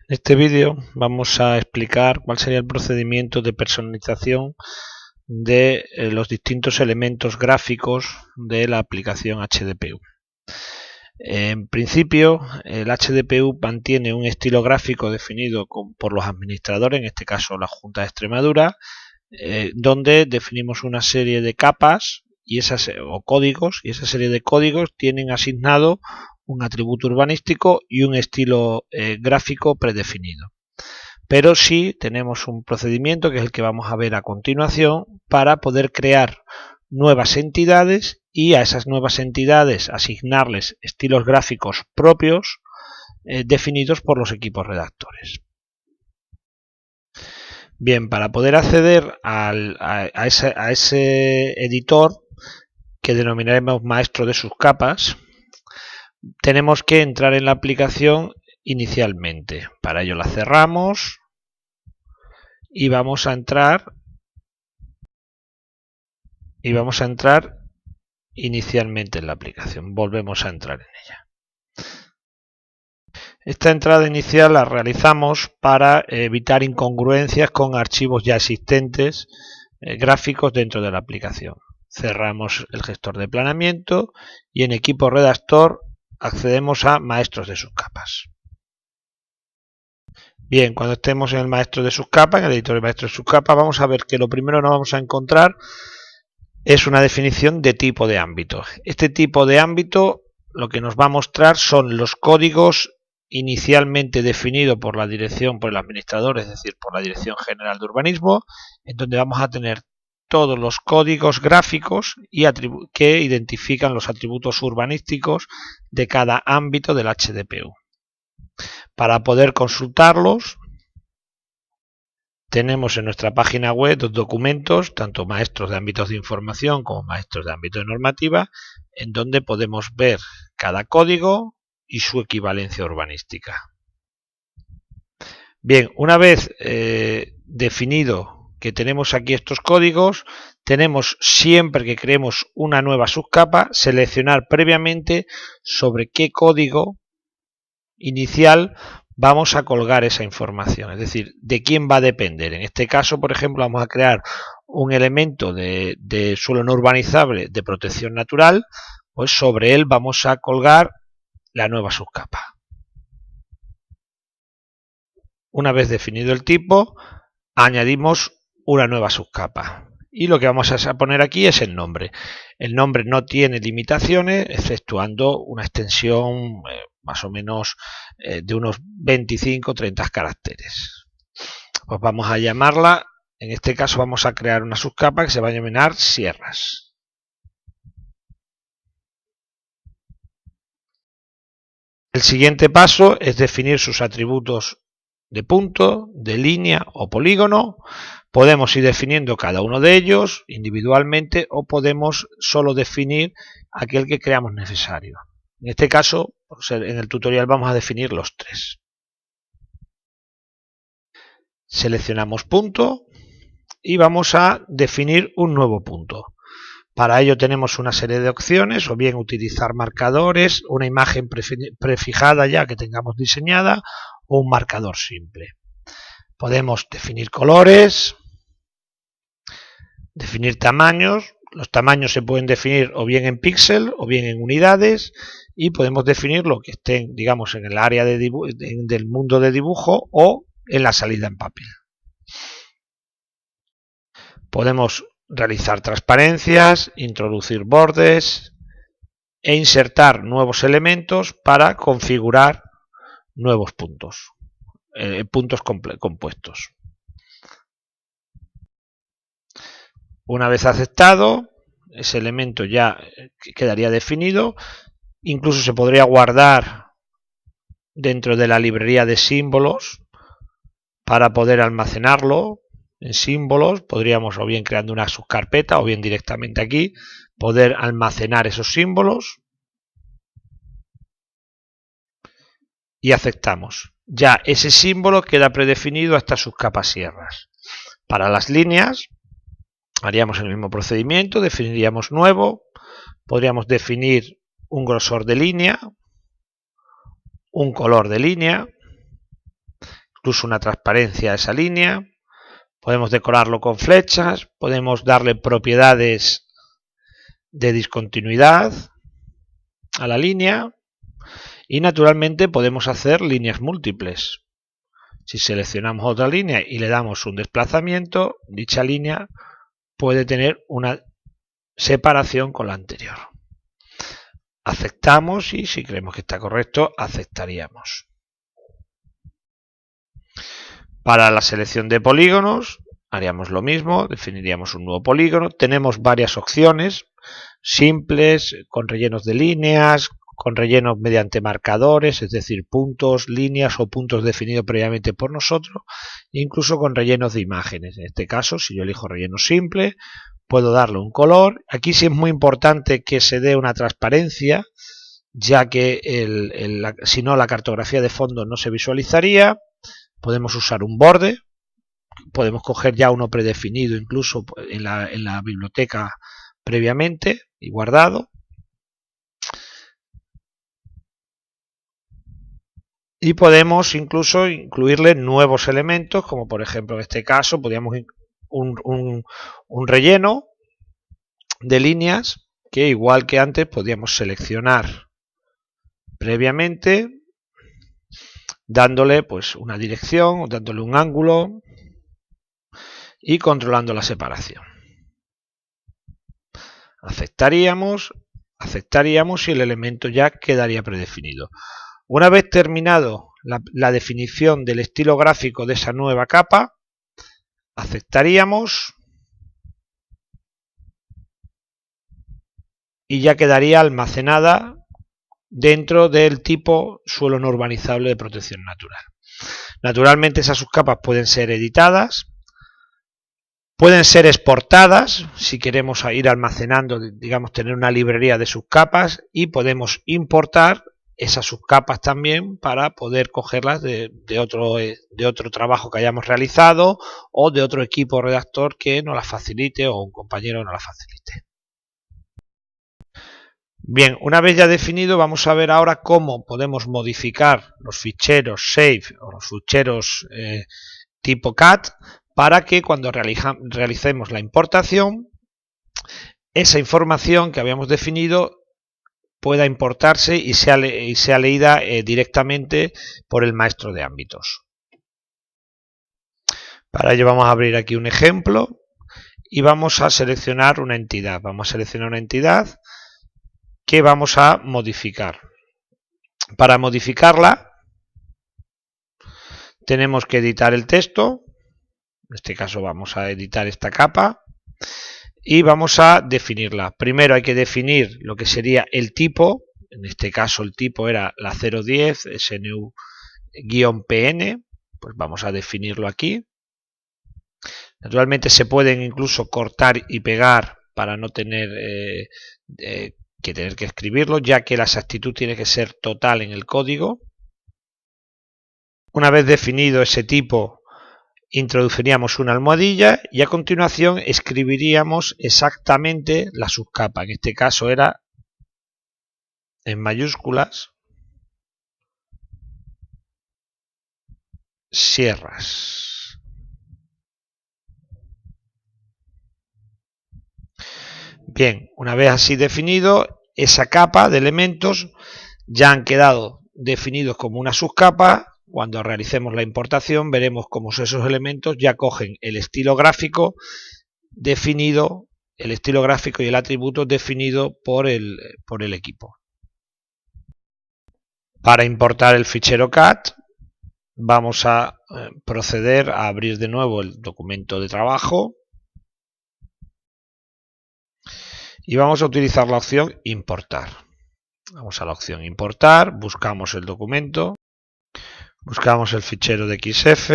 En este vídeo vamos a explicar cuál sería el procedimiento de personalización de los distintos elementos gráficos de la aplicación HDPU. En principio, el HDPU mantiene un estilo gráfico definido por los administradores, en este caso la Junta de Extremadura, donde definimos una serie de capas o códigos, y esa serie de códigos tienen asignado un atributo urbanístico y un estilo gráfico predefinido. Pero sí tenemos un procedimiento, que es el que vamos a ver a continuación, para poder crear nuevas entidades y a esas nuevas entidades asignarles estilos gráficos propios definidos por los equipos redactores. Bien, para poder acceder a ese editor, que denominaremos maestro de sus capas, tenemos que entrar en la aplicación inicialmente. Para ello la cerramos y vamos a entrar inicialmente en la aplicación. Volvemos a entrar en ella. Esta entrada inicial la realizamos para evitar incongruencias con archivos ya existentes gráficos dentro de la aplicación. Cerramos el gestor de planeamiento y en equipo redactor accedemos a maestros de sus capas. Bien, cuando estemos en el maestro de sus capas, en el editor de maestro de sus capas, vamos a ver que lo primero que nos vamos a encontrar es una definición de tipo de ámbito. Este tipo de ámbito lo que nos va a mostrar son los códigos inicialmente definidos por la dirección, por el administrador, es decir, por la Dirección General de Urbanismo, en donde vamos a tener todos los códigos gráficos que identifican los atributos urbanísticos de cada ámbito del HDPU. Para poder consultarlos, tenemos en nuestra página web dos documentos, tanto maestros de ámbitos de información como maestros de ámbito de normativa, en donde podemos ver cada código y su equivalencia urbanística. Bien, una vez definido que tenemos aquí estos códigos, tenemos, siempre que creemos una nueva subcapa, seleccionar previamente sobre qué código inicial vamos a colgar esa información, es decir, de quién va a depender. En este caso, por ejemplo, vamos a crear un elemento de suelo no urbanizable de protección natural, pues sobre él vamos a colgar la nueva subcapa. Una vez definido el tipo, añadimos una nueva subcapa. Y lo que vamos a poner aquí es el nombre. El nombre no tiene limitaciones, exceptuando una extensión más o menos de unos 25-30 caracteres. Pues vamos a llamarla, en este caso vamos a crear una subcapa que se va a denominar sierras. El siguiente paso es definir sus atributos de punto, de línea o polígono. Podemos ir definiendo cada uno de ellos individualmente o podemos solo definir aquel que creamos necesario. En este caso, en el tutorial vamos a definir los tres. Seleccionamos punto y vamos a definir un nuevo punto. Para ello tenemos una serie de opciones, o bien utilizar marcadores, una imagen prefijada ya que tengamos diseñada, o un marcador simple. Podemos definir colores, definir tamaños. Los tamaños se pueden definir o bien en píxel o bien en unidades, y podemos definir lo que estén, digamos, en el área del mundo de dibujo o en la salida en papel. Podemos realizar transparencias, introducir bordes e insertar nuevos elementos para configurar nuevos puntos, puntos compuestos. Una vez aceptado, ese elemento ya quedaría definido. Incluso se podría guardar dentro de la librería de símbolos para poder almacenarlo en símbolos. Podríamos, o bien creando una subcarpeta o bien directamente aquí, poder almacenar esos símbolos. Y aceptamos. Ya ese símbolo queda predefinido a estas subcapas sierras. Para las líneas haríamos el mismo procedimiento, definiríamos nuevo, podríamos definir un grosor de línea, un color de línea, incluso una transparencia a esa línea. Podemos decorarlo con flechas, podemos darle propiedades de discontinuidad a la línea y naturalmente podemos hacer líneas múltiples. Si seleccionamos otra línea y le damos un desplazamiento, dicha línea puede tener una separación con la anterior. Aceptamos y si creemos que está correcto, aceptaríamos. Para la selección de polígonos haríamos lo mismo, definiríamos un nuevo polígono. Tenemos varias opciones, simples, con rellenos de líneas, con rellenos mediante marcadores, es decir, puntos, líneas o puntos definidos previamente por nosotros, incluso con rellenos de imágenes. En este caso, si yo elijo relleno simple, puedo darle un color. Aquí sí es muy importante que se dé una transparencia, ya que si no la cartografía de fondo no se visualizaría. Podemos usar un borde, podemos coger ya uno predefinido incluso en la biblioteca previamente y guardado. Y podemos incluso incluirle nuevos elementos, como por ejemplo en este caso podríamos un relleno de líneas que igual que antes podíamos seleccionar previamente, dándole pues una dirección, dándole un ángulo y controlando la separación. Aceptaríamos y el elemento ya quedaría predefinido. Una vez terminado la definición del estilo gráfico de esa nueva capa, aceptaríamos y ya quedaría almacenada dentro del tipo suelo no urbanizable de protección natural. Naturalmente esas subcapas pueden ser editadas, pueden ser exportadas si queremos ir almacenando, digamos, tener una librería de subcapas, y podemos importar esas subcapas también para poder cogerlas de otro trabajo que hayamos realizado o de otro equipo redactor que nos las facilite o un compañero nos las facilite. Bien, una vez ya definido, vamos a ver ahora cómo podemos modificar los ficheros save o los ficheros tipo cat para que cuando realicemos la importación, esa información que habíamos definido pueda importarse y sea leída directamente por el maestro de ámbitos. Para ello vamos a abrir aquí un ejemplo y vamos a seleccionar una entidad. Vamos a seleccionar una entidad que vamos a modificar. Para modificarla tenemos que editar el texto. En este caso vamos a editar esta capa y vamos a definirla. Primero hay que definir lo que sería el tipo. En este caso el tipo era la 010 SNU-PN. Pues vamos a definirlo aquí. Naturalmente se pueden incluso cortar y pegar para no tener que tener que escribirlo, ya que la exactitud tiene que ser total en el código. Una vez definido ese tipo, introduciríamos una almohadilla y a continuación escribiríamos exactamente la subcapa. En este caso era en mayúsculas sierras. Bien, una vez así definido, esa capa de elementos ya han quedado definidos como una subcapa. Cuando realicemos la importación veremos cómo esos elementos ya cogen el estilo gráfico definido, el estilo gráfico y el atributo definido por el equipo. Para importar el fichero cat vamos a proceder a abrir de nuevo el documento de trabajo y vamos a utilizar la opción importar. Vamos a la opción importar, buscamos el documento, buscamos el fichero de XF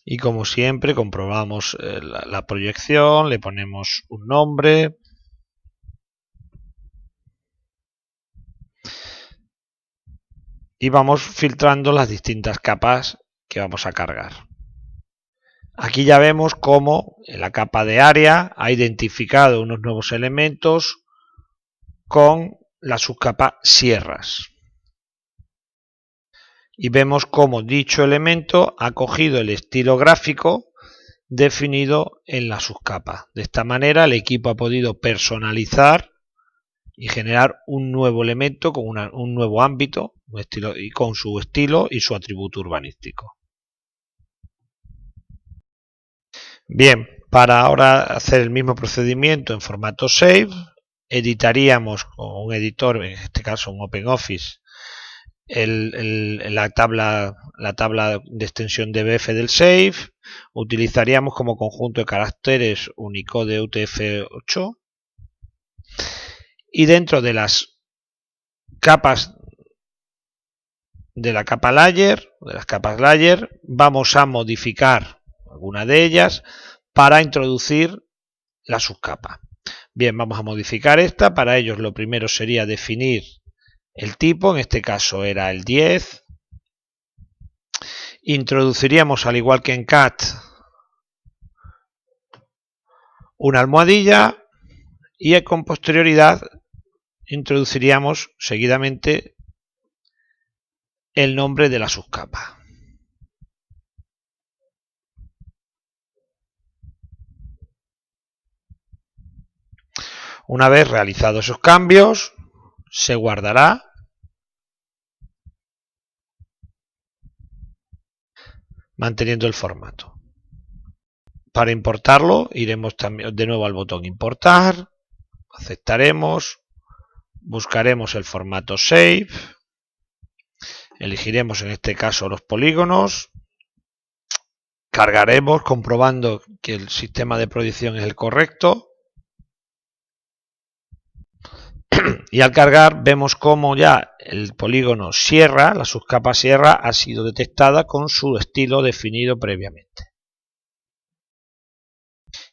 y como siempre comprobamos la proyección, le ponemos un nombre y vamos filtrando las distintas capas que vamos a cargar. Aquí ya vemos cómo en la capa de área ha identificado unos nuevos elementos con la subcapa sierras. y vemos cómo dicho elemento ha cogido el estilo gráfico definido en la subcapa. De esta manera el equipo ha podido personalizar y generar un nuevo elemento con un nuevo ámbito y con su estilo y su atributo urbanístico. Bien, para ahora hacer el mismo procedimiento en formato Save, editaríamos con un editor, en este caso un OpenOffice, la tabla de extensión dbf del Save. Utilizaríamos como conjunto de caracteres Unicode UTF-8 y dentro de las capas de la capa layer, de las capas layer, vamos a modificar alguna de ellas para introducir la subcapa. Bien, vamos a modificar esta. Para ello lo primero sería definir el tipo, en este caso era el 10. Introduciríamos, al igual que en CAT, una almohadilla y con posterioridad introduciríamos seguidamente el nombre de la subcapa. Una vez realizados esos cambios, se guardará manteniendo el formato. Para importarlo, iremos también de nuevo al botón importar, aceptaremos, buscaremos el formato Save, elegiremos en este caso los polígonos, cargaremos comprobando que el sistema de proyección es el correcto. Y al cargar vemos cómo ya el polígono sierra, la subcapa sierra, ha sido detectada con su estilo definido previamente.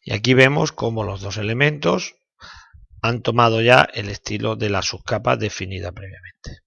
Y aquí vemos cómo los dos elementos han tomado ya el estilo de la subcapa definida previamente.